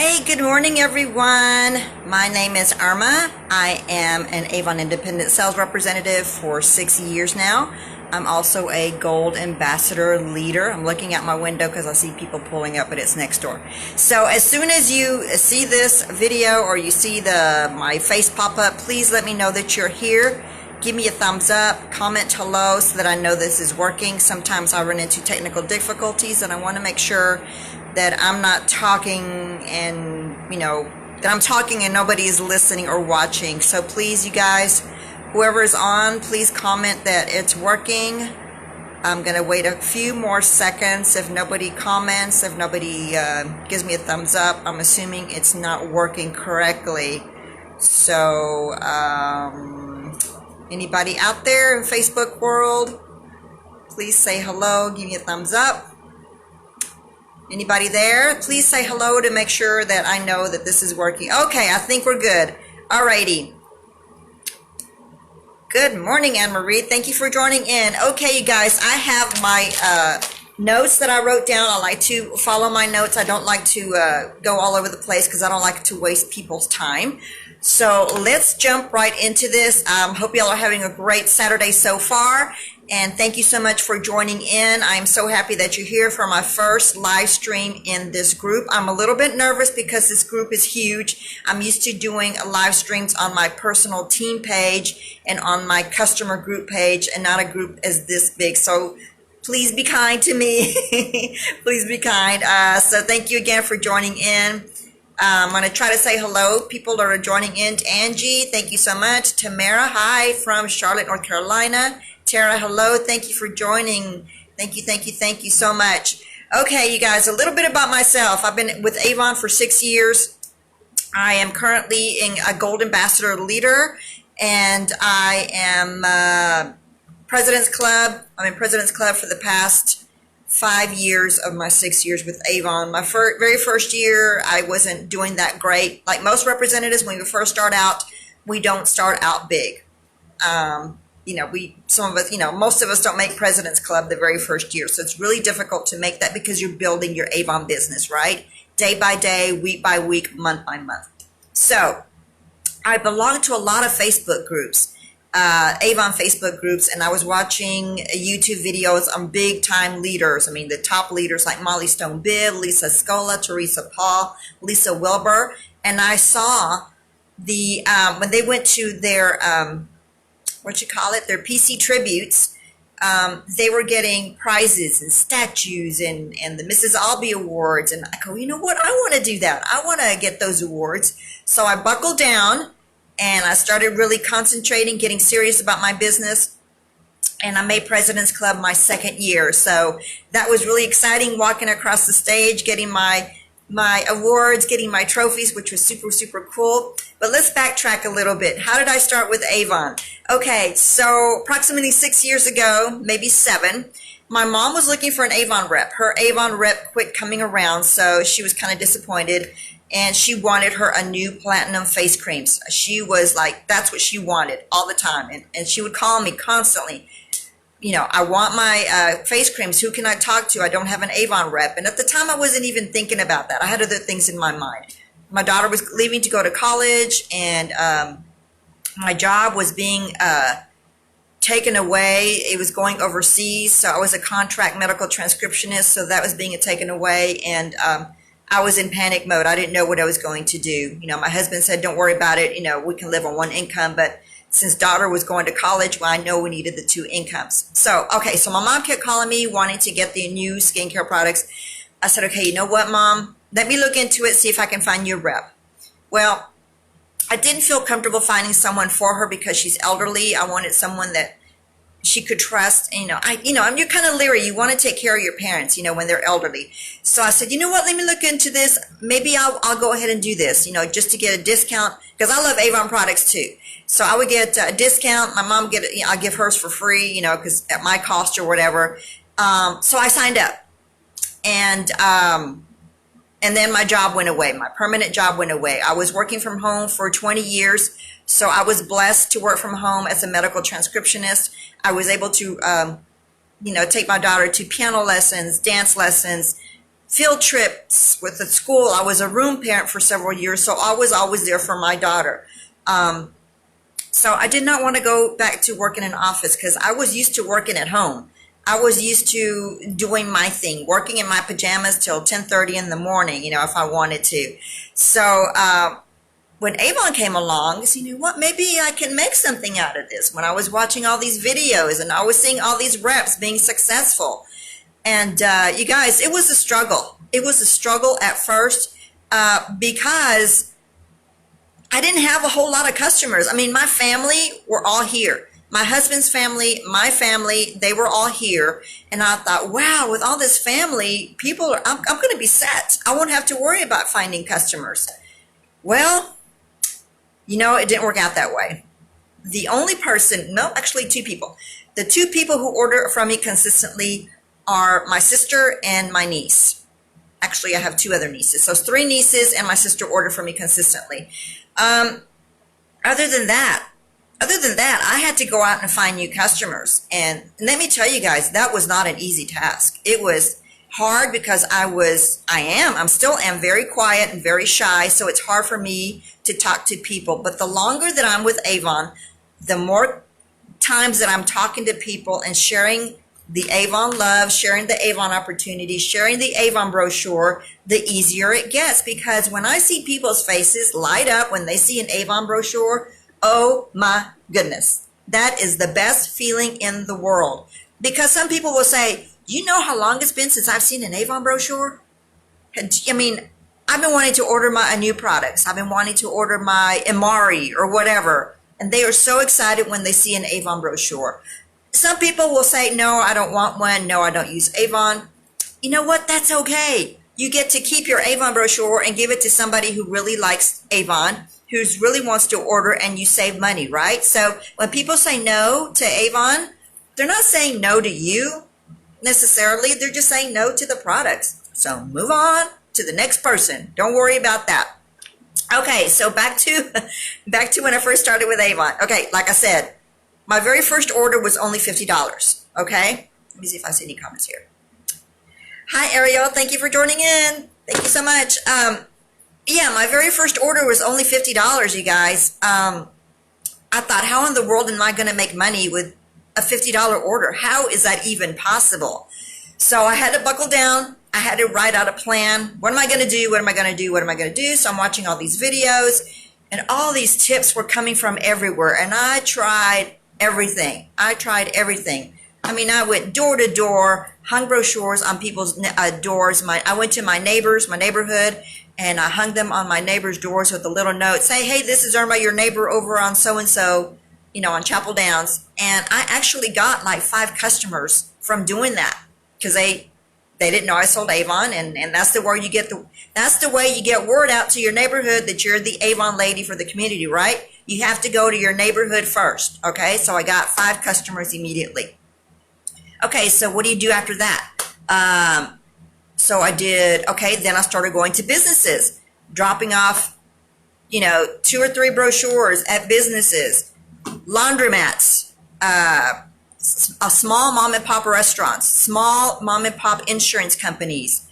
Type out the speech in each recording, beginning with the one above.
Hey, good morning, everyone. My name is Irma. I am an Avon independent sales representative for 6 years now. I'm also a gold ambassador leader. I'm looking out my window because I see people pulling up, but it's next door. So as soon as you see this video or you see my face pop up, please let me know that you're here. Give me a thumbs up, comment hello so that I know this is working. Sometimes I run into technical difficulties and I want to make sure that I'm not talking and, that I'm talking and nobody is listening or watching. So please, you guys, whoever is on, please comment that it's working. I'm going to wait a few more seconds. If nobody comments, if nobody gives me a thumbs up, I'm assuming it's not working correctly. So, anybody out there in Facebook world, please say hello, give me a thumbs up. Anybody there? Please say hello to make sure that I know that this is working. Okay, I think we're good. Alrighty. Good morning, Anne-Marie. Thank you for joining in. Okay, you guys, I have my notes that I wrote down. I like to follow my notes. I don't like to go all over the place because I don't like to waste people's time. So let's jump right into this. Hope y'all are having a great Saturday so far. And thank you so much for joining in. I'm so happy that you're here for my first live stream in this group. I'm a little bit nervous because this group is huge. I'm used to doing live streams on my personal team page and on my customer group page and not a group as this big. So please be kind to me. Please be kind. So thank you again for joining in. I'm going to try to say hello. People that are joining in. Angie, thank you so much. Tamara, hi from Charlotte, North Carolina. Tara, hello. Thank you for joining. Thank you so much. Okay, you guys, a little bit about myself. I've been with Avon for 6 years. I am currently a Gold Ambassador leader, and I am President's Club. I'm in President's Club for the past 5 years of my 6 years with Avon. My very first year, I wasn't doing that great. Like most representatives, when we first start out, we don't start out big. Most of us don't make President's Club the very first year. So it's really difficult to make that because you're building your Avon business, right? Day by day, week by week, month by month. So I belong to a lot of Facebook groups, Avon Facebook groups, and I was watching YouTube videos on big time leaders. I mean, the top leaders like Molly Stone Bibb, Lisa Scola, Teresa Paul, Lisa Wilbur. And I saw when they went to their, their PC tributes, they were getting prizes and statues and the Mrs. Albee Awards. And I go, you know what? I want to do that. I want to get those awards. So I buckled down and I started really concentrating, getting serious about my business. And I made President's Club my second year. So that was really exciting, walking across the stage, getting my awards, getting my trophies, which was super, super cool. But let's backtrack a little bit. How did I start with Avon? Okay, so approximately 6 years ago, maybe 7, my mom was looking for an Avon rep. Her Avon rep quit coming around, so she was kind of disappointed. And she wanted her a new platinum face creams. She was like, that's what she wanted all the time. And she would call me constantly. I want my face creams. Who can I talk to? I don't have an Avon rep. And at the time, I wasn't even thinking about that. I had other things in my mind. My daughter was leaving to go to college, and my job was being taken away. It was going overseas. So I was a contract medical transcriptionist. So that was being taken away. And I was in panic mode. I didn't know what I was going to do. My husband said, don't worry about it. We can live on one income. But since daughter was going to college, well, I know we needed the 2 incomes. So my mom kept calling me, wanting to get the new skincare products. I said, okay, you know what, Mom? Let me look into it, see if I can find you a rep. Well, I didn't feel comfortable finding someone for her because she's elderly. I wanted someone that she could trust. And, you're kind of leery. You want to take care of your parents, when they're elderly. So I said, you know what? Let me look into this. Maybe I'll go ahead and do this, just to get a discount, because I love Avon products too. So I would get a discount. My mom I'll give hers for free, because at my cost or whatever. So I signed up, and then my job went away. My permanent job went away. I was working from home for 20 years. So I was blessed to work from home as a medical transcriptionist. I was able to, take my daughter to piano lessons, dance lessons, field trips with the school. I was a room parent for several years, so I was always there for my daughter. So I did not want to go back to work in an office because I was used to working at home. I was used to doing my thing, working in my pajamas till 10:30 in the morning, if I wanted to. So when Avon came along, I said, you know what, maybe I can make something out of this. When I was watching all these videos and I was seeing all these reps being successful. And you guys, it was a struggle. It was a struggle at first because I didn't have a whole lot of customers. I mean, my family were all here. My husband's family, my family, they were all here. And I thought, wow, with all this family, I'm going to be set. I won't have to worry about finding customers. Well, it didn't work out that way. The only person, no, actually two people. The two people who order from me consistently are my sister and my niece. Actually, I have two other nieces. So it's three nieces and my sister order from me consistently. Other than that, I had to go out and find new customers. And let me tell you guys, that was not an easy task. It was hard because I'm still very quiet and very shy. So it's hard for me to talk to people. But the longer that I'm with Avon, the more times that I'm talking to people and sharing the Avon love, sharing the Avon opportunity, sharing the Avon brochure, the easier it gets. Because when I see people's faces light up when they see an Avon brochure, oh my goodness, that is the best feeling in the world. Because some people will say, you know how long it's been since I've seen an Avon brochure? I mean, I've been wanting to order my new products. I've been wanting to order my Imari or whatever. And they are so excited when they see an Avon brochure. Some people will say, no, I don't want one. No, I don't use Avon. You know what? That's okay. You get to keep your Avon brochure and give it to somebody who really likes Avon, who really wants to order, and you save money, right? So when people say no to Avon, they're not saying no to you necessarily. They're just saying no to the products. So move on to the next person. Don't worry about that. Okay, so back to when I first started with Avon. Okay, like I said, my very first order was only $50, okay? Let me see if I see any comments here. Hi, Ariel. Thank you for joining in. Thank you so much. Yeah, my very first order was only $50, you guys. I thought, how in the world am I going to make money with a $50 order? How is that even possible? So I had to buckle down. I had to write out a plan. What am I going to do? What am I going to do? What am I going to do? So I'm watching all these videos, and all these tips were coming from everywhere, and I tried everything. I mean, I went door to door, hung brochures on people's doors. I went to my neighborhood, and I hung them on my neighbor's doors with a little note, say, hey, this is Irma, your neighbor over on so-and-so, on Chapel Downs. And I actually got like 5 customers from doing that because they didn't know I sold Avon, and that's the word that's the way you get word out to your neighborhood that you're the Avon lady for the community, right? You have to go to your neighborhood first, okay? So I got 5 customers immediately. Okay, so what do you do after that? So I did, okay, then I started going to businesses, dropping off, 2 or 3 brochures at businesses, laundromats, small mom and pop restaurants, small mom and pop insurance companies,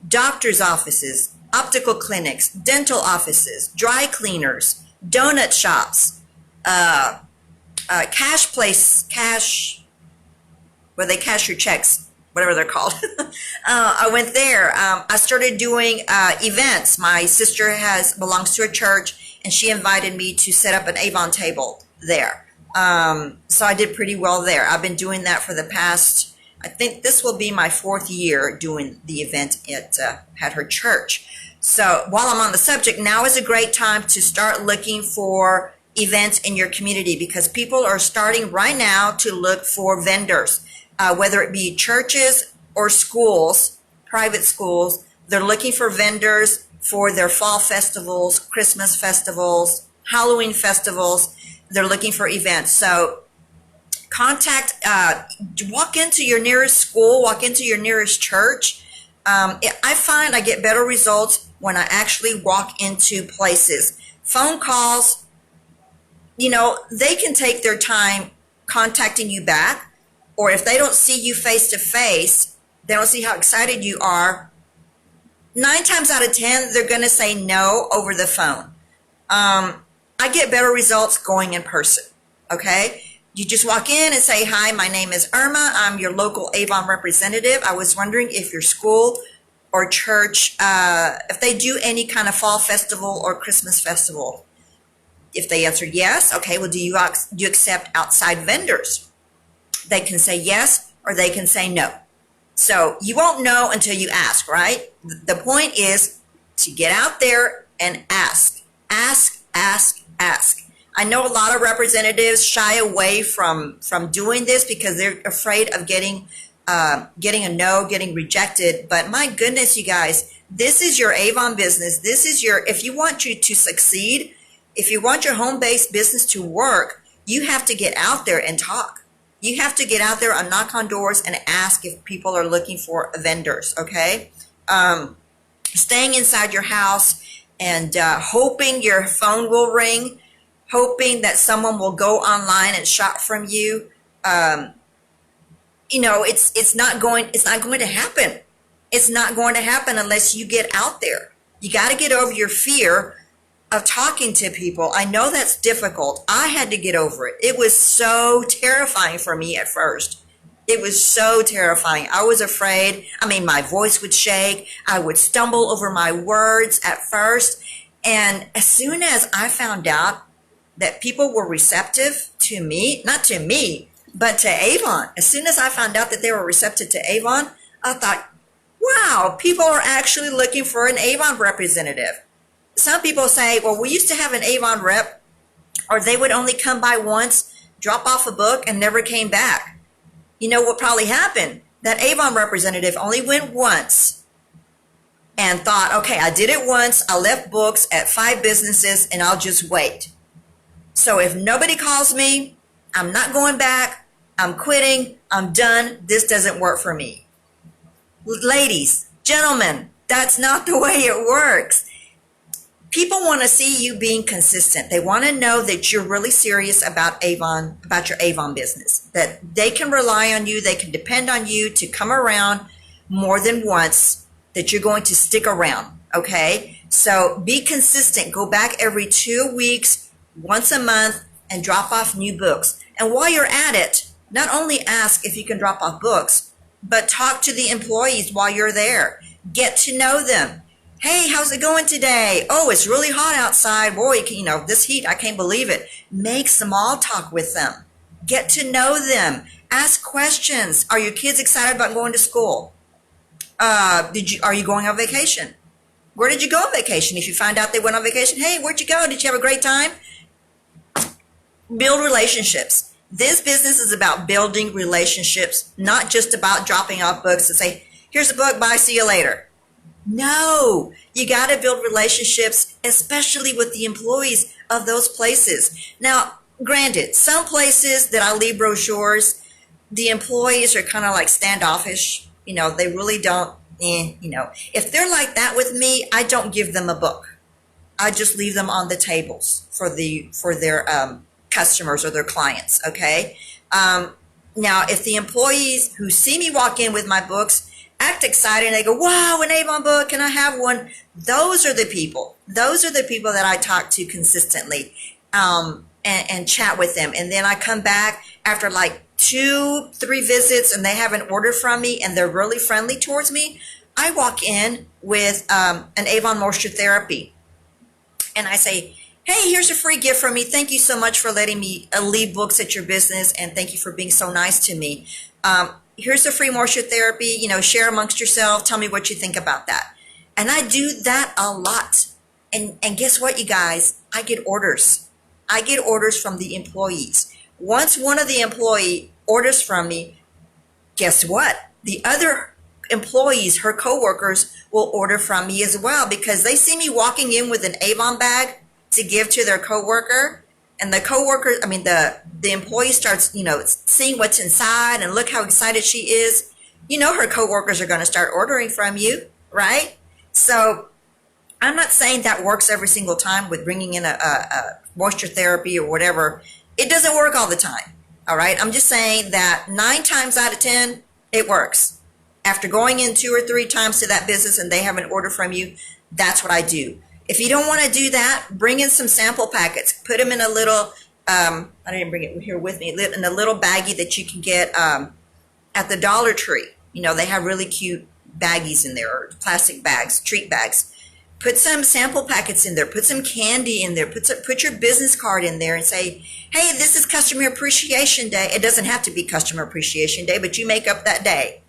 doctor's offices, optical clinics, dental offices, dry cleaners, donut shops, where they cash your checks, whatever they're called. I went there. I started doing events. My sister belongs to a church, and she invited me to set up an Avon table there. So I did pretty well there. I've been doing that for the past, I think this will be my 4th year doing the event at her church. So while I'm on the subject, now is a great time to start looking for events in your community, because people are starting right now to look for vendors, whether it be churches or schools, private schools. They're looking for vendors for their fall festivals, Christmas festivals, Halloween festivals. They're looking for events. So walk into your nearest school, walk into your nearest church. I find I get better results when I actually walk into places. Phone calls, they can take their time contacting you back, or if they don't see you face to face, they don't see how excited you are, 9 times out of 10, they're going to say no over the phone. I get better results going in person, okay? You just walk in and say, hi, my name is Irma. I'm your local Avon representative. I was wondering if your school or church, if they do any kind of fall festival or Christmas festival. If they answer yes, okay, well, do you accept outside vendors? They can say yes or they can say no. So you won't know until you ask, right? The point is to get out there and ask. Ask, ask, ask. I know a lot of representatives shy away from doing this because they're afraid of getting a no, getting rejected. But my goodness, you guys, this is your Avon business. This is if you want you to succeed, if you want your home-based business to work, you have to get out there and talk. You have to get out there and knock on doors and ask if people are looking for vendors, okay? Staying inside your house and hoping your phone will ring, hoping that someone will go online and shop from you. It's not going to happen. It's not going to happen unless you get out there. You got to get over your fear of talking to people. I know that's difficult. I had to get over it. It was so terrifying for me at first. It was so terrifying. I was afraid. I mean, my voice would shake. I would stumble over my words at first. And as soon as I found out that people were receptive to me, not to me, but to Avon, as soon as I found out that they were receptive to Avon, I thought, wow, people are actually looking for an Avon representative. Some people say, well, we used to have an Avon rep, or they would only come by once, drop off a book, and never came back. You know what probably happened? That Avon representative only went once and thought, okay, I did it once. I left books at 5 businesses, and I'll just wait. So if nobody calls me, I'm not going back. I'm quitting. I'm done. This doesn't work for me. Ladies, gentlemen, that's not the way it works. People want to see you being consistent. They want to know that you're really serious about Avon, about your Avon business, that they can rely on you, they can depend on you to come around more than once, that you're going to stick around, okay? So be consistent. Go back every 2 weeks, once a month, and drop off new books. And while you're at it, not only ask if you can drop off books, but talk to the employees while you're there. Get to know them. Hey, how's it going today? Oh, it's really hot outside. Boy, this heat, I can't believe it. Make small talk with them. Get to know them. Ask questions. Are your kids excited about going to school? Are you going on vacation? Where did you go on vacation? If you find out they went on vacation, hey, where'd you go? Did you have a great time? Build relationships. This business is about building relationships, not just about dropping off books and say, here's a book, bye, see you later. No, you got to build relationships, especially with the employees of those places. Now, granted, some places that I leave brochures, the employees are kind of like standoffish. They really don't, If they're like that with me, I don't give them a book. I just leave them on the tables for their customers or their clients, okay? Now, if the employees who see me walk in with my books act excited and they go, wow, an Avon book, can I have one? Those are the people that I talk to consistently and chat with them. And then I come back after like 2-3 visits and they have an order from me and they're really friendly towards me. I walk in with an Avon moisture therapy and I say, hey, here's a free gift from me. Thank you so much for letting me leave books at your business, and thank you for being so nice to me. Here's a free moisture therapy. Share amongst yourself. Tell me what you think about that. And I do that a lot. And guess what, you guys? I get orders. I get orders from the employees. Once one of the employee orders from me, guess what? The other employees, her coworkers, will order from me as well because they see me walking in with an Avon bag to give to their coworker, and the employee starts, seeing what's inside and look how excited she is. Her coworkers are going to start ordering from you, right? So I'm not saying that works every single time with bringing in a moisture therapy or whatever. It doesn't work all the time, all right? I'm just saying that 9 times out of 10, it works. after going in 2 or 3 times to that business and they have an order from you, that's what I do. If you don't want to do that, bring in some sample packets. Put them in a little, I didn't bring it here with me, in a little baggie that you can get at the Dollar Tree. You know, they have really cute baggies in there, or plastic bags, treat bags. Put some sample packets in there. Put some candy in there. Put your business card in there and say, hey, this is Customer Appreciation Day. It doesn't have to be Customer Appreciation Day, but you make up that day.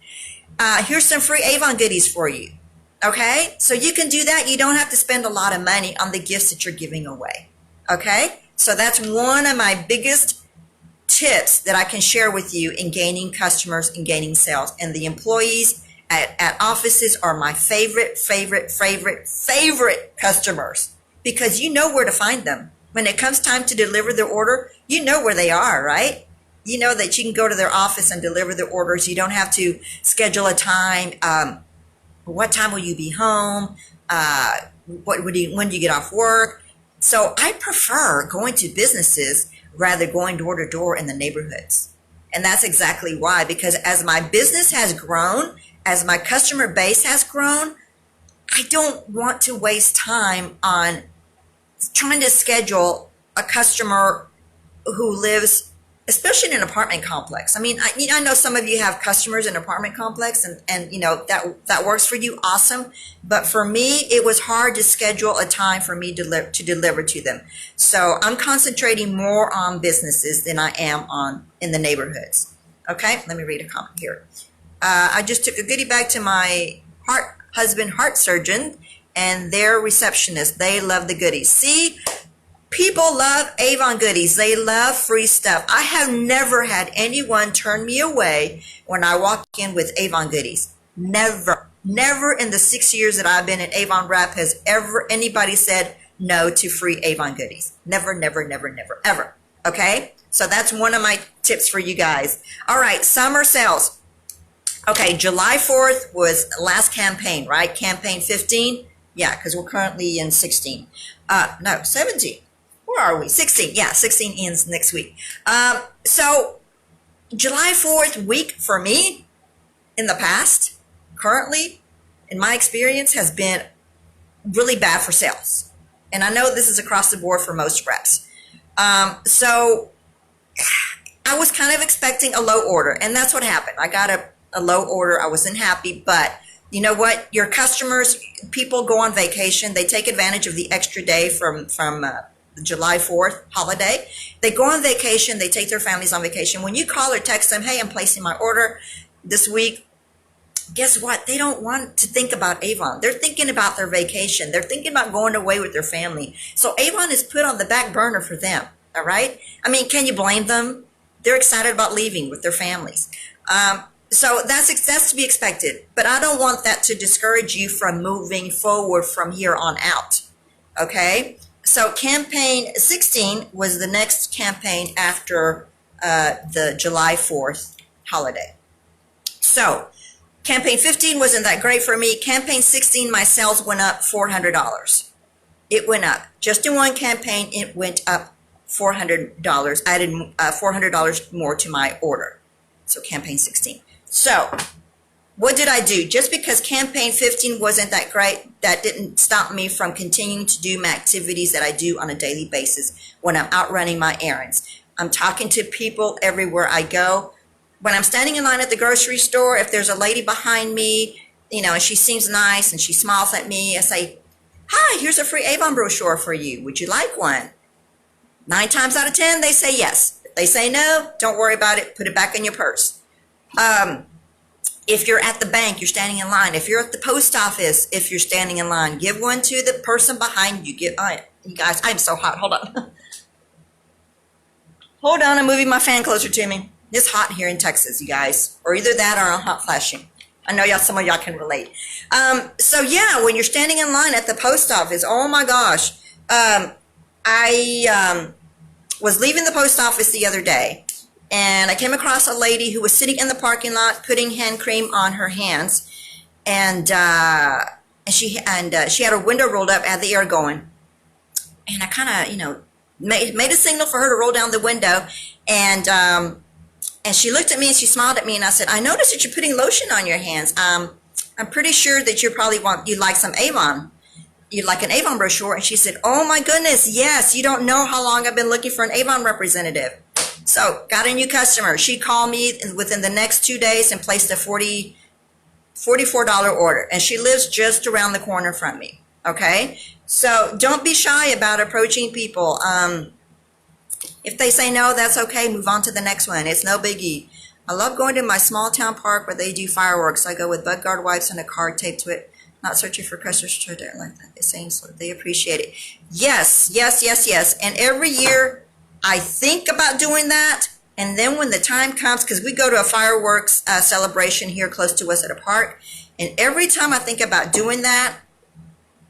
Here's some free Avon goodies for you. Okay? So you can do that. You don't have to spend a lot of money on the gifts that you're giving away. Okay? So that's one of my biggest tips that I can share with you in gaining customers and gaining sales. And the employees at offices are my favorite customers, because you know where to find them. When it comes time to deliver their order, you know where they are, right? You know that you can go to their office and deliver their orders. You don't have to schedule a time. What time will you be home? When do you get off work? So I prefer going to businesses rather going door to door in the neighborhoods. And that's exactly why, because as my business has grown, as my customer base has grown, I don't want to waste time on trying to schedule a customer who lives, especially in an apartment complex. I mean, I know some of you have customers in an apartment complex, and you know that works for you, awesome. But for me, it was hard to schedule a time for me to deliver to them. So I'm concentrating more on businesses than I am on in the neighborhoods. Okay, let me read a comment here. I just took a goodie bag to my husband heart surgeon and their receptionist. They love the goodies. See, people love Avon goodies. They love free stuff. I have never had anyone turn me away when I walk in with Avon goodies. Never in the 6 years that I've been at Avon Rep has ever anybody said no to free Avon goodies. Never, ever. Okay? So that's one of my tips for you guys. All right, summer sales. Okay, July 4th was last campaign, right? Campaign 15? Yeah, because we're currently in 16. No, 17. Where are we? 16. Yeah, 16 ends next week. So July 4th week for me in the past, currently, in my experience, has been really bad for sales. And I know this is across the board for most reps. So I was kind of expecting a low order, and that's what happened. I got a low order. I wasn't happy, but you know what? Your customers, people go on vacation. They take advantage of the extra day from the July 4th holiday. They go on vacation. They take their families on vacation. When you call or text them, hey, I'm placing my order this week, guess what? They don't want to think about Avon. They're thinking about their vacation. They're thinking about going away with their family. So Avon is put on the back burner for them, all right? I mean, can you blame them? They're excited about leaving with their families. So that's to be expected, but I don't want that to discourage you from moving forward from here on out, okay? So campaign 16 was the next campaign after the July 4th holiday. So campaign 15 wasn't that great for me. Campaign 16, my sales went up $400. It went up. Just in one campaign, it went up $400. I added $400 more to my order. So campaign 16. So what did I do? Just because campaign 15 wasn't that great, that didn't stop me from continuing to do my activities that I do on a daily basis when I'm out running my errands. I'm talking to people everywhere I go. When I'm standing in line at the grocery store, if there's a lady behind me, you know, and she seems nice and she smiles at me, I say, hi, here's a free Avon brochure for you. Would you like one? 9 times out of 10, they say yes. If they say no, don't worry about it. Put it back in your purse. If you're at the bank, you're standing in line. If you're at the post office, if you're standing in line, give one to the person behind you. You guys, I'm so hot. Hold on. Hold on, I'm moving my fan closer to me. It's hot here in Texas, you guys. Or either that or I'm hot flashing. I know some of y'all can relate. So yeah, when you're standing in line at the post office, oh my gosh. I was leaving the post office the other day, and I came across a lady who was sitting in the parking lot putting hand cream on her hands, and she had her window rolled up, had the air going, and I kind of made a signal for her to roll down the window, and And she looked at me and she smiled at me, and I said, I noticed that you're putting lotion on your hands. I'm pretty sure that you'd like some Avon. You'd like an Avon brochure. And she said, oh my goodness, yes, you don't know how long I've been looking for an Avon representative. So got a new customer. She called me within the next 2 days and placed a $44 order. And she lives just around the corner from me. Okay. So don't be shy about approaching people. If they say no, that's okay. Move on to the next one. It's no biggie. I love going to my small town park where they do fireworks. I go with bug guard wipes and a card taped to it. Not searching for customers to like that. They're saying so. They appreciate it. Yes, yes, yes, yes. And every year I think about doing that. And then when the time comes, because we go to a fireworks celebration here close to us at a park. And every time I think about doing that,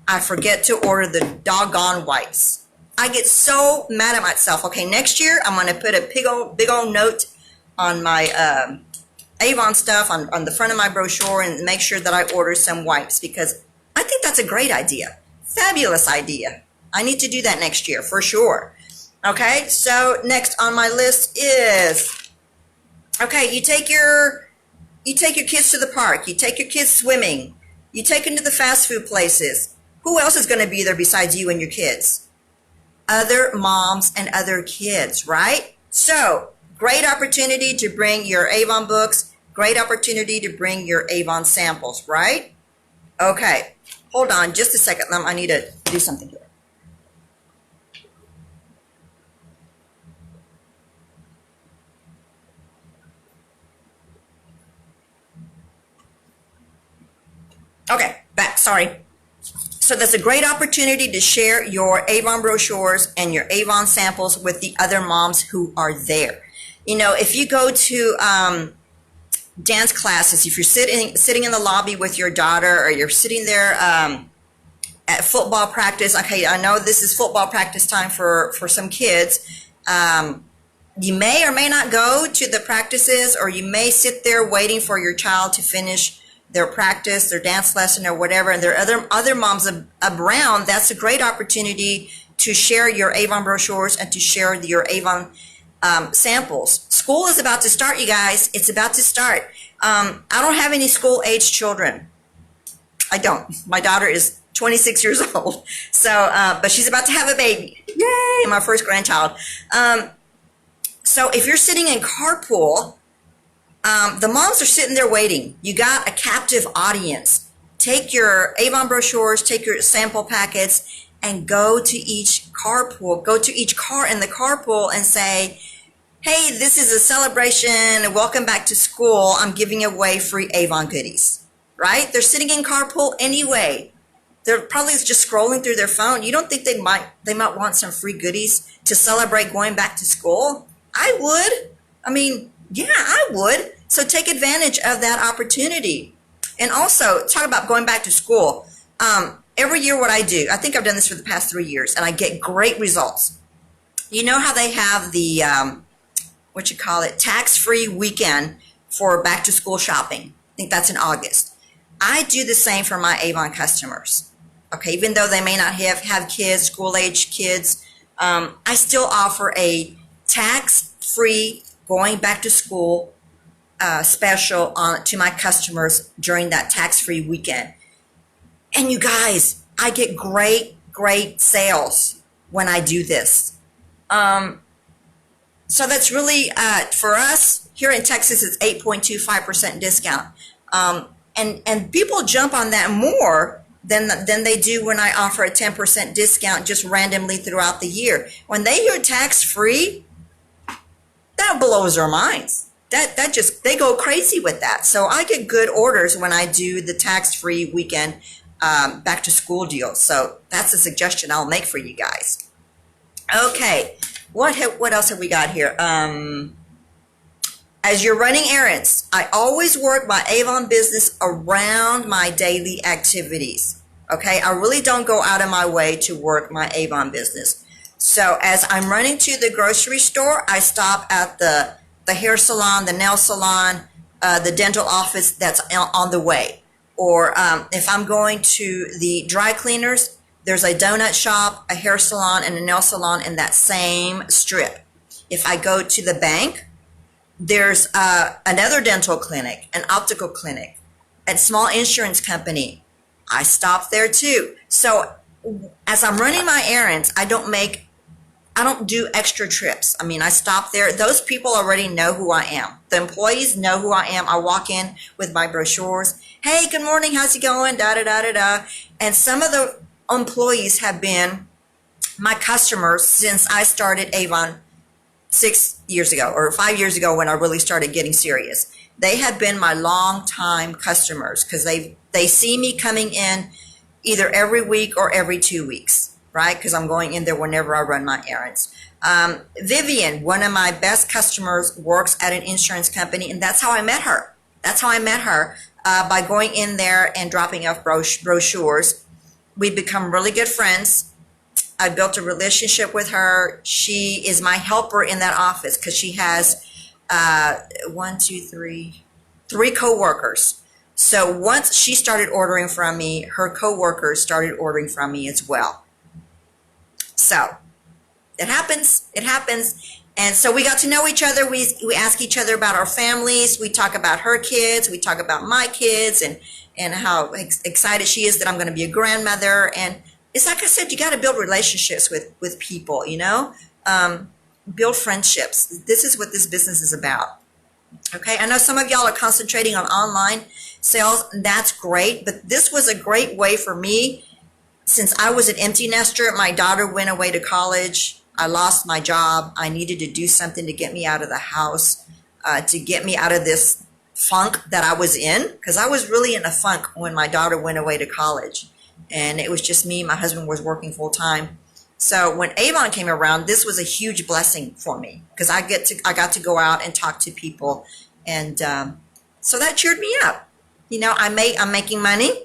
I forget to order the doggone wipes. I get so mad at myself. Okay, next year I'm going to put a big old note on my Avon stuff on the front of my brochure and make sure that I order some wipes, because I think that's a great idea. Fabulous idea. I need to do that next year for sure. Okay, so next on my list is, okay, you take your kids to the park, you take your kids swimming, you take them to the fast food places. Who else is going to be there besides you and your kids? Other moms and other kids, right? So great opportunity to bring your Avon books. Great opportunity to bring your Avon samples, right? Okay, hold on just a second. I need to do something here. Okay, back, sorry. So that's a great opportunity to share your Avon brochures and your Avon samples with the other moms who are there. You know, if you go to dance classes, if you're sitting in the lobby with your daughter, or you're sitting there at football practice, okay, I know this is football practice time for some kids. You may or may not go to the practices, or you may sit there waiting for your child to finish their practice, their dance lesson, or whatever, and there are other moms around. That's a great opportunity to share your Avon brochures and to share your Avon samples. School is about to start, you guys. It's about to start. I don't have any school-age children. I don't. My daughter is 26 years old. So, but she's about to have a baby. Yay, my first grandchild. So if you're sitting in carpool, the moms are sitting there waiting. You got a captive audience. Take your Avon brochures, take your sample packets, and go to each carpool. Go to each car in the carpool and say, hey, this is a celebration and welcome back to school. I'm giving away free Avon goodies, right? They're sitting in carpool anyway. They're probably just scrolling through their phone. You don't think they might want some free goodies to celebrate going back to school? I would. I mean, yeah, I would. So take advantage of that opportunity. And also, talk about going back to school. Every year what I do, I think I've done this for the past 3 years, and I get great results. You know how they have the, tax-free weekend for back-to-school shopping? I think that's in August. I do the same for my Avon customers. Okay, even though they may not have kids, school-age kids, I still offer a tax-free going back to school special to my customers during that tax-free weekend. And you guys, I get great sales when I do this. So that's really, for us here in Texas, it's 8.25% discount. And people jump on that more than they do when I offer a 10% discount just randomly throughout the year. When they hear tax-free, that blows their minds. They go crazy with that. So I get good orders when I do the tax-free weekend back to school deal. So that's a suggestion I'll make for you guys. Okay, what else have we got here? As you're running errands, I always work my Avon business around my daily activities. Okay, I really don't go out of my way to work my Avon business. So as I'm running to the grocery store, I stop at the hair salon, the nail salon, the dental office that's on the way. Or if I'm going to the dry cleaners, there's a donut shop, a hair salon, and a nail salon in that same strip. If I go to the bank, There's another dental clinic, an optical clinic, a small insurance company. I stop there too. So as I'm running my errands, I don't do extra trips. I mean, I stop there. Those people already know who I am. The employees know who I am. I walk in with my brochures. Hey, good morning. How's it going? Da, da, da, da, da. And some of the employees have been my customers since I started Avon 6 years ago or 5 years ago when I really started getting serious. They have been my long-time customers because they see me coming in either every week or every 2 weeks, right? Because I'm going in there whenever I run my errands. Vivian, one of my best customers, works at an insurance company, and that's how I met her. That's how I met her, by going in there and dropping off brochures. We become really good friends. I built a relationship with her. She is my helper in that office because she has three co-workers. So once she started ordering from me, her co-workers started ordering from me as well. So it happens. It happens. And so we got to know each other. We ask each other about our families. We talk about her kids. We talk about my kids and how excited she is that I'm going to be a grandmother. And it's like I said, you got to build relationships with people, you know, build friendships. This is what this business is about. Okay. I know some of y'all are concentrating on online sales. That's great. But this was a great way for me. Since I was an empty nester, my daughter went away to college. I lost my job. I needed to do something to get me out of the house, to get me out of this funk that I was in. Because I was really in a funk when my daughter went away to college. And it was just me. My husband was working full time. So when Avon came around, this was a huge blessing for me. Because I got to go out and talk to people. And so that cheered me up. You know, I'm making money,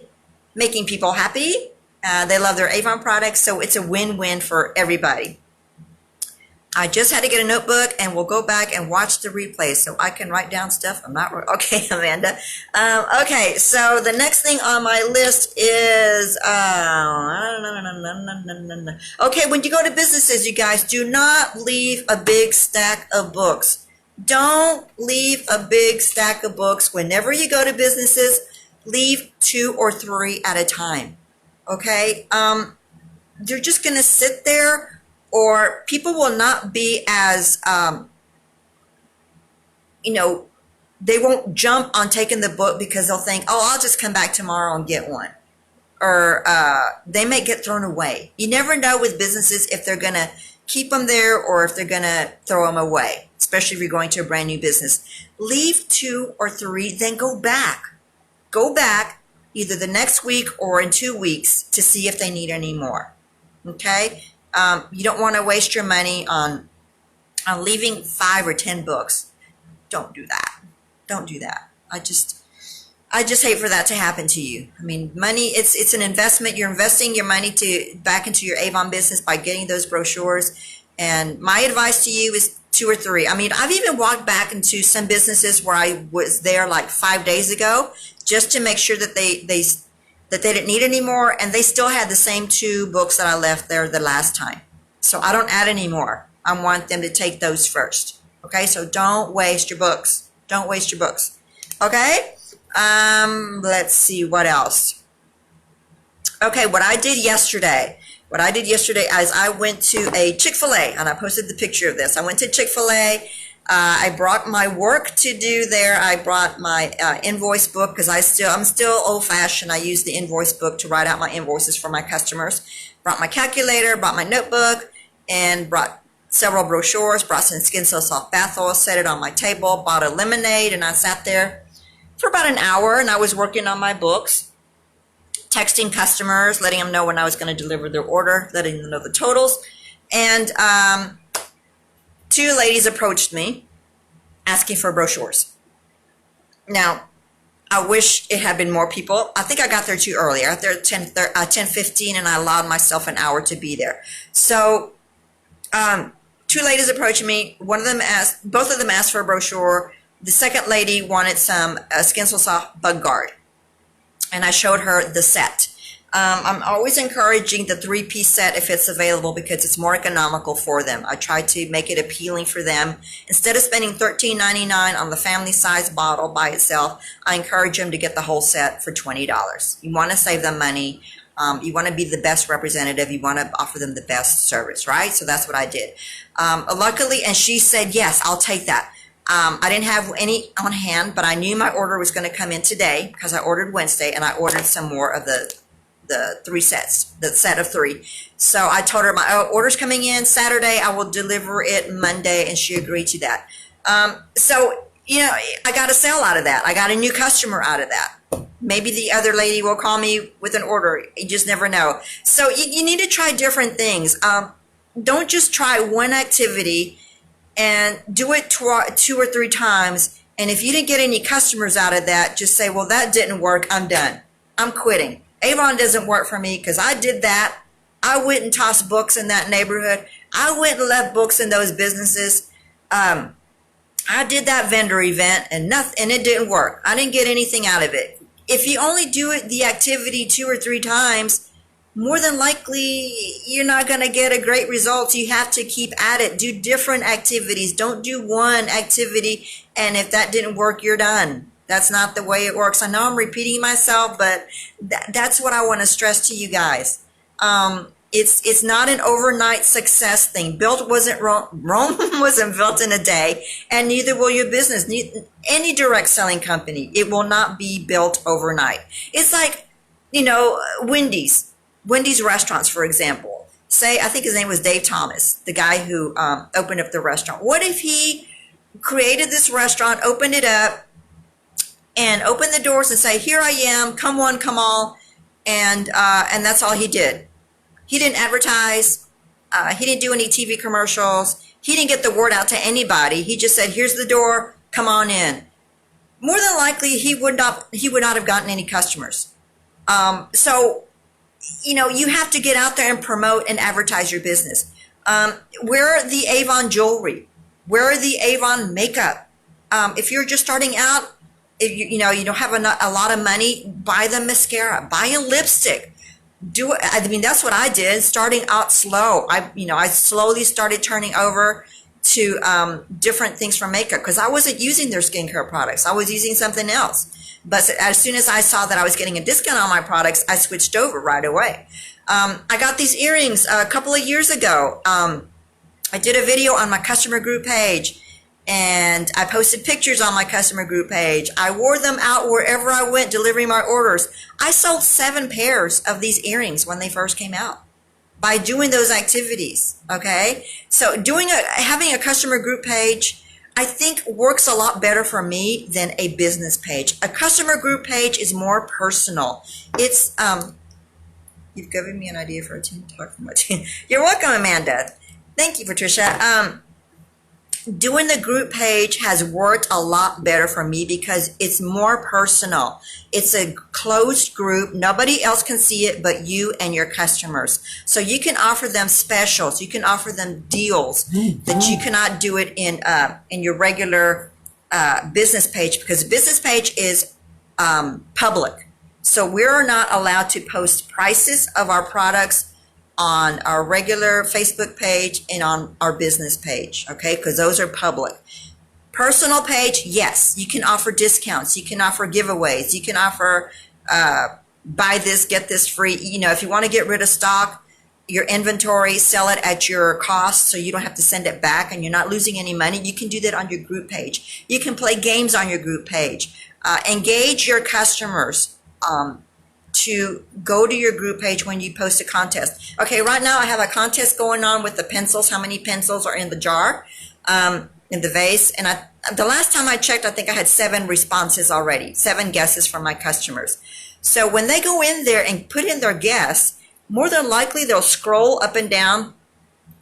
making people happy. They love their Avon products, so it's a win-win for everybody. I just had to get a notebook, and we'll go back and watch the replay so I can write down stuff. I'm not okay, Amanda. Okay, so the next thing on my list is okay. When you go to businesses, you guys, do not leave a big stack of books. Don't leave a big stack of books. Whenever you go to businesses, leave 2 or 3 at a time. Okay, they're just going to sit there, or people will not be as, you know, they won't jump on taking the book because they'll think, oh, I'll just come back tomorrow and get one. Or they may get thrown away. You never know with businesses if they're going to keep them there or if they're going to throw them away, especially if you're going to a brand new business. Leave 2 or 3, then go back. Go back either the next week or in 2 weeks to see if they need any more. Okay? You don't want to waste your money on leaving 5 or 10 books. Don't do that. Don't do that. I just hate for that to happen to you. I mean, money, it's an investment. You're investing your money back into your Avon business by getting those brochures. And my advice to you is 2 or 3. I mean, I've even walked back into some businesses where I was there like 5 days ago just to make sure that they didn't need any more, and they still had the same 2 books that I left there the last time. So I don't add any more. I want them to take those first. Okay, so don't waste your books. Don't waste your books. Okay, let's see what else. Okay, what I did yesterday is I went to a Chick-fil-A, and I posted the picture of this. I went to Chick-fil-A. I brought my work to do there. I brought my invoice book because I'm still old-fashioned. I use the invoice book to write out my invoices for my customers. Brought my calculator, brought my notebook, and brought several brochures. Brought some Skin So Soft bath oil, set it on my table, bought a lemonade, and I sat there for about an hour, and I was working on my books, texting customers, letting them know when I was going to deliver their order, letting them know the totals, and 2 ladies approached me asking for brochures. Now, I wish it had been more people. I think I got there too early. I got there at 10:15, and I allowed myself an hour to be there. So 2 ladies approached me. Both of them asked for a brochure. The second lady wanted some Skin So Soft Bug Guard, and I showed her the set. I'm always encouraging the 3-piece set if it's available because it's more economical for them. I try to make it appealing for them. Instead of spending $13.99 on the family size bottle by itself, I encourage them to get the whole set for $20. You want to save them money. You want to be the best representative. You want to offer them the best service, right? So that's what I did. Luckily, and she said, yes, I'll take that. I didn't have any on hand, but I knew my order was going to come in today because I ordered Wednesday and I ordered some more of the 3 sets, the set of 3. So I told her my order's coming in Saturday. I will deliver it Monday, and she agreed to that. So, you know, I got a sale out of that. I got a new customer out of that. Maybe the other lady will call me with an order. You just never know. So you need to try different things. Don't just try one activity and do it 2 or 3 times. And if you didn't get any customers out of that, just say, well, that didn't work. I'm done. I'm quitting. Avon doesn't work for me because I did that. I went and tossed books in that neighborhood. I went and left books in those businesses. I did that vendor event and it didn't work. I didn't get anything out of it. If you only do the activity 2 or 3 times, more than likely you're not going to get a great result. You have to keep at it. Do different activities. Don't do one activity, and if that didn't work, you're done. That's not the way it works. I know I'm repeating myself, but that's what I want to stress to you guys. It's not an overnight success thing. Rome wasn't built in a day, and neither will your business. Any direct selling company, it will not be built overnight. It's like, you know, Wendy's restaurants, for example. Say, I think his name was Dave Thomas, the guy who opened up the restaurant. What if he created this restaurant, opened it up, and open the doors and say, here I am, come one, come all, and that's all he did. He didn't advertise. He didn't do any TV commercials. He didn't get the word out to anybody. He just said, here's the door, come on in. More than likely, he would not have gotten any customers. So, you know, you have to get out there and promote and advertise your business. Wear the Avon jewelry. Wear the Avon makeup. If you're just starting out, you don't have a lot of money, buy the mascara, buy a lipstick. I mean, that's what I did, starting out slow. I slowly started turning over to different things from makeup because I wasn't using their skincare products. I was using something else. But as soon as I saw that I was getting a discount on my products, I switched over right away. I got these earrings a couple of years ago. I did a video on my customer group page, and I posted pictures on my customer group page. I wore them out wherever I went delivering my orders. I sold 7 pairs of these earrings when they first came out by doing those activities, okay? So having a customer group page, I think works a lot better for me than a business page. A customer group page is more personal. It's, you've given me an idea for a team talk from my team. You're welcome, Amanda. Thank you, Patricia. Doing the group page has worked a lot better for me because it's more personal. It's a closed group. Nobody else can see it but you and your customers. So you can offer them specials. You can offer them deals that you cannot do it in your regular business page because business page is public. So we're not allowed to post prices of our products on our regular Facebook page and on our business page, okay? Because those are public. Personal page, yes, you can offer discounts. You can offer giveaways. You can offer buy this, get this free. You know, if you want to get rid of stock, your inventory, sell it at your cost so you don't have to send it back and you're not losing any money, you can do that on your group page. You can play games on your group page. Engage your customers to go to your group page when you post a contest. Okay, right now I have a contest going on with the pencils, how many pencils are in the jar, in the vase. And the last time I checked, I think I had 7 responses already, 7 guesses from my customers. So when they go in there and put in their guess, more than likely they'll scroll up and down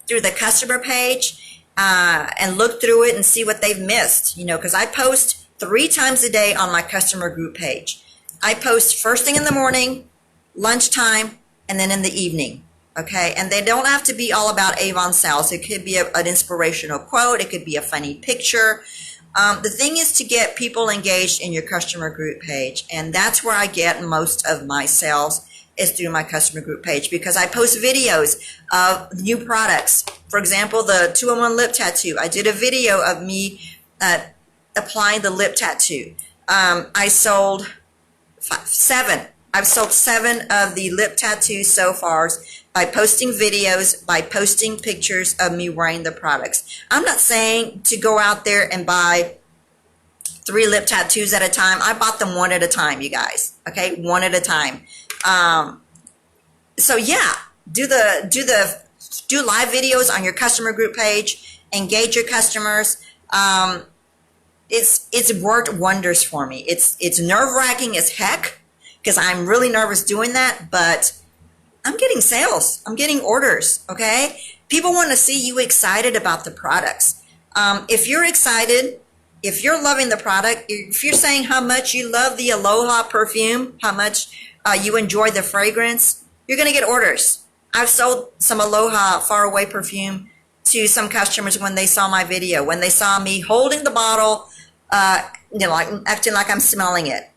through the customer page and look through it and see what they've missed, you know, because I post 3 times a day on my customer group page. I post first thing in the morning, lunchtime, and then in the evening, okay? And they don't have to be all about Avon sales. It could be an inspirational quote. It could be a funny picture. The thing is to get people engaged in your customer group page, and that's where I get most of my sales is through my customer group page, because I post videos of new products. For example, the 2-in-1 lip tattoo. I did a video of me applying the lip tattoo. I sold 7. I've sold 7 of the lip tattoos so far by posting videos, by posting pictures of me wearing the products. I'm not saying to go out there and buy 3 lip tattoos at a time. I bought them one at a time, you guys. Okay, one at a time. So yeah, do live videos on your customer group page. Engage your customers. It's worked wonders for me. It's nerve-wracking as heck, because I'm really nervous doing that, but I'm getting sales. I'm getting orders, okay? People want to see you excited about the products. If you're excited, if you're loving the product, if you're saying how much you love the Aloha perfume, how much you enjoy the fragrance, you're going to get orders. I've sold some Aloha Faraway perfume to some customers when they saw my video, when they saw me holding the bottle, like acting like I'm smelling it.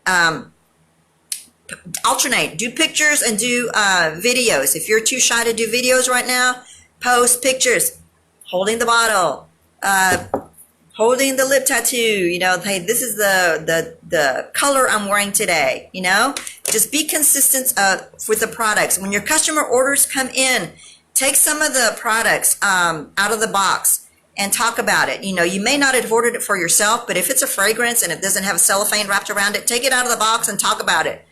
Alternate, do pictures and do videos. If you're too shy to do videos right now, post pictures holding the bottle, holding the lip tattoo, hey, this is the color I'm wearing today. Just be consistent with the products. When your customer orders come in, take some of the products out of the box and talk about it. You may not have ordered it for yourself, but if it's a fragrance and it doesn't have a cellophane wrapped around it, take it out of the box and talk about it.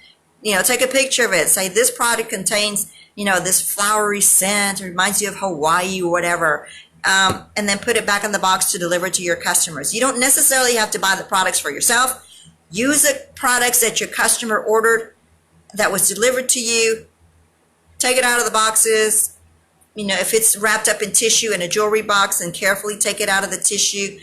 Take a picture of it. Say this product contains, this flowery scent. It reminds you of Hawaii or whatever. And then put it back in the box to deliver to your customers. You don't necessarily have to buy the products for yourself. Use the products that your customer ordered that was delivered to you. Take it out of the boxes. If it's wrapped up in tissue in a jewelry box, then carefully take it out of the tissue.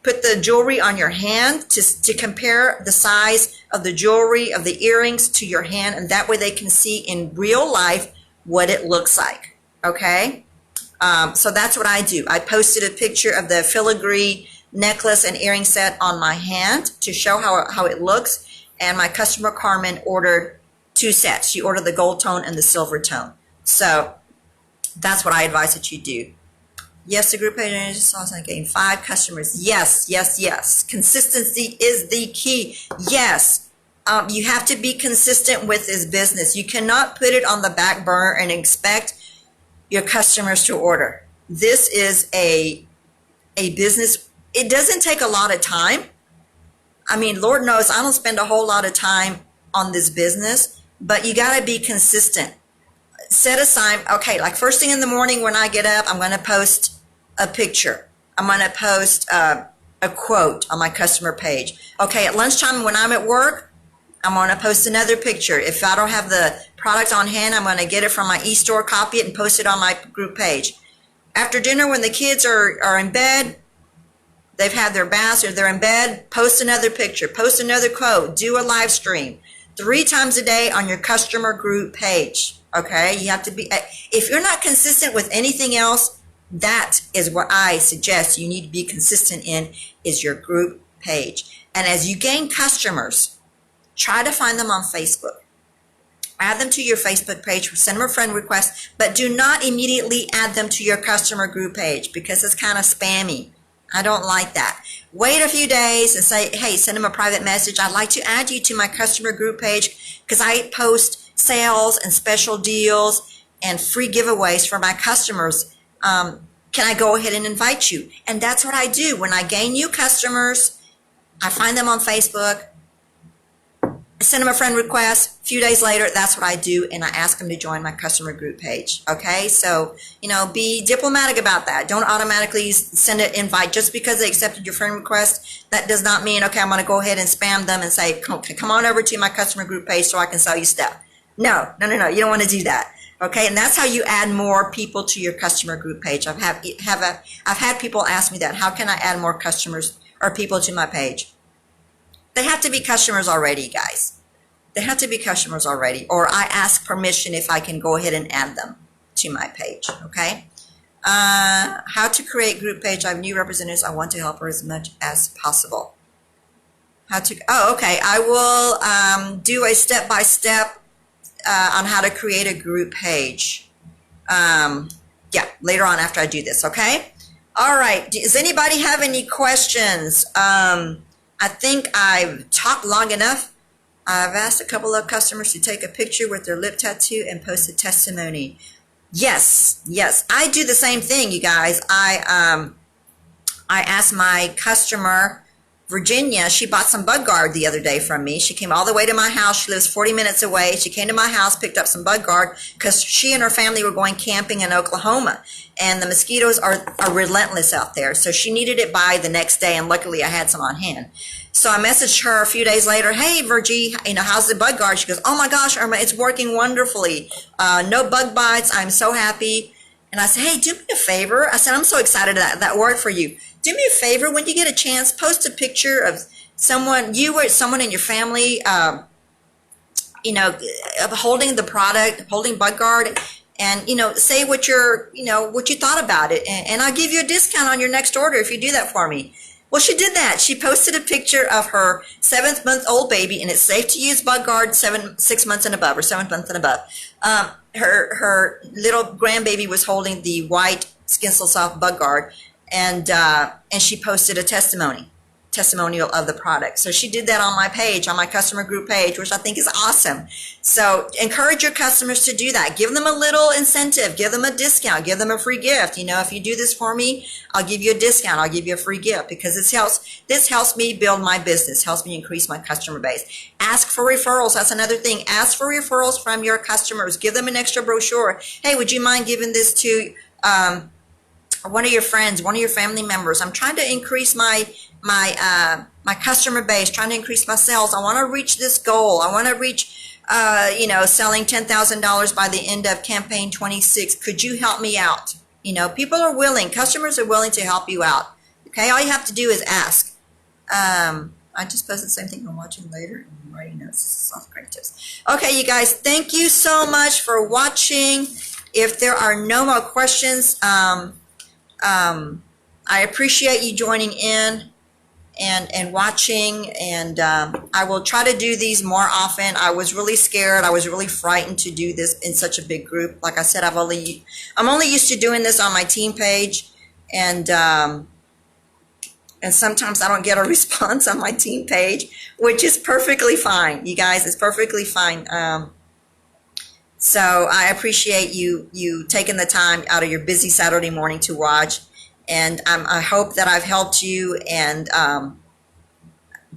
Put the jewelry on your hand to compare the size of the jewelry, of the earrings to your hand, and that way they can see in real life what it looks like, okay? So that's what I do. I posted a picture of the filigree necklace and earring set on my hand to show how it looks, and my customer Carmen ordered 2 sets. She ordered the gold tone and the silver tone. So that's what I advise that you do. Yes, the group page manager saw getting 5 customers. Yes, yes, yes. Consistency is the key. Yes, you have to be consistent with this business. You cannot put it on the back burner and expect your customers to order. This is a business. It doesn't take a lot of time. I mean, Lord knows I don't spend a whole lot of time on this business, but you got to be consistent. Set aside, okay, like first thing in the morning when I get up, I'm going to post a picture. I'm going to post a quote on my customer page. Okay, at lunchtime when I'm at work, I'm going to post another picture. If I don't have the product on hand, I'm going to get it from my e-store, copy it, and post it on my group page. After dinner, when the kids are in bed, they've had their baths or they're in bed, post another picture, post another quote, do a live stream 3 times a day on your customer group page. Okay, you have to be, if you're not consistent with anything else, that is what I suggest you need to be consistent in, is your group page. And as you gain customers, try to find them on Facebook. Add them to your Facebook page, send them a friend request, but do not immediately add them to your customer group page because it's kind of spammy. I don't like that. Wait a few days and say, hey, send them a private message. I'd like to add you to my customer group page because I post sales and special deals and free giveaways for my customers. Can I go ahead and invite you? And that's what I do. When I gain new customers, I find them on Facebook, send them a friend request. A few days later, that's what I do, and I ask them to join my customer group page. Okay, so be diplomatic about that. Don't automatically send an invite just because they accepted your friend request. That does not mean, okay, I'm going to go ahead and spam them and say, come on over to my customer group page so I can sell you stuff. No. You don't want to do that. Okay, and that's how you add more people to your customer group page. I've had people ask me that. How can I add more customers or people to my page? They have to be customers already, guys. They have to be customers already, or I ask permission if I can go ahead and add them to my page. Okay. How to create group page. I have new representatives. I want to help her as much as possible. Okay. I will do a step-by-step on how to create a group page. Yeah, later on after I do this, okay? All right, does anybody have any questions? I think I've talked long enough. I've asked a couple of customers to take a picture with their lip tattoo and post a testimony. Yes, I do the same thing, you guys. I asked my customer, Virginia, she bought some bug guard the other day from me. She came all the way to my house. She lives 40 minutes away. She came to my house, picked up some bug guard because she and her family were going camping in Oklahoma. And the mosquitoes are relentless out there. So she needed it by the next day, and luckily I had some on hand. So I messaged her a few days later, hey, Virgie, how's the bug guard? She goes, oh my gosh, Irma, it's working wonderfully. No bug bites. I'm so happy. And I said, hey, do me a favor. I said, I'm so excited that worked for you. Do me a favor, when you get a chance, post a picture of someone, you or someone in your family, holding the product, holding bug guard, and, say what what you thought about it. And I'll give you a discount on your next order if you do that for me. Well, she did that. She posted a picture of her 7-month-old baby, and it's safe to use bug guard 6 months and above, or 7 months and above. Her little grandbaby was holding the white Skin So Soft bug guard, and she posted a testimonial of the product. So she did that on my page, on my customer group page, which I think is awesome. So encourage your customers to do that. Give them a little incentive, give them a discount, give them a free gift. If you do this for me, I'll give you a discount, I'll give you a free gift, because this helps me build my business, helps me increase my customer base. Ask for referrals. That's another thing. Ask for referrals from your customers. Give them an extra brochure. Hey, would you mind giving this to one of your friends, one of your family members? I'm trying to increase my customer base, trying to increase my sales. I want to reach this goal. I want to reach, selling $10,000 by the end of campaign 26. Could you help me out? People are willing. Customers are willing to help you out. Okay, all you have to do is ask. I just posted the same thing I'm watching later and writing notes. Soft great tips. Okay, you guys, thank you so much for watching. If there are no more questions, I appreciate you joining in and watching, and I will try to do these more often. I was really scared. I was really frightened to do this in such a big group. Like I said, I'm only used to doing this on my team page, and sometimes I don't get a response on my team page, which is perfectly fine. You guys, it's perfectly fine. So I appreciate you taking the time out of your busy Saturday morning to watch. And I hope that I've helped you, and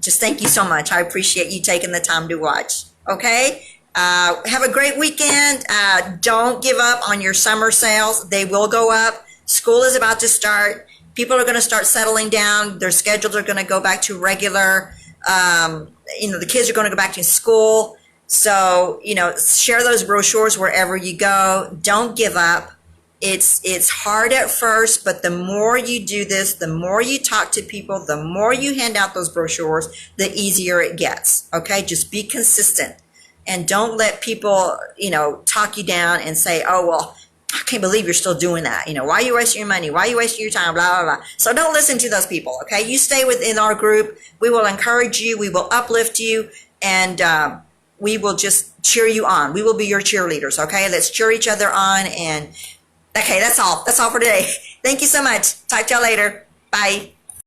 just thank you so much. I appreciate you taking the time to watch. Okay? Have a great weekend. Don't give up on your summer sales. They will go up. School is about to start. People are going to start settling down. Their schedules are going to go back to regular. The kids are going to go back to school. So, share those brochures wherever you go. Don't give up. It's hard at first, but the more you do this, the more you talk to people, the more you hand out those brochures, the easier it gets. Okay? Just be consistent, and don't let people, talk you down and say, oh, well, I can't believe you're still doing that. Why are you wasting your money? Why are you wasting your time? Blah, blah, blah. So don't listen to those people. Okay? You stay within our group. We will encourage you. We will uplift you, and we will just cheer you on. We will be your cheerleaders. Okay? Let's cheer each other on. And okay, that's all. That's all for today. Thank you so much. Talk to y'all later. Bye.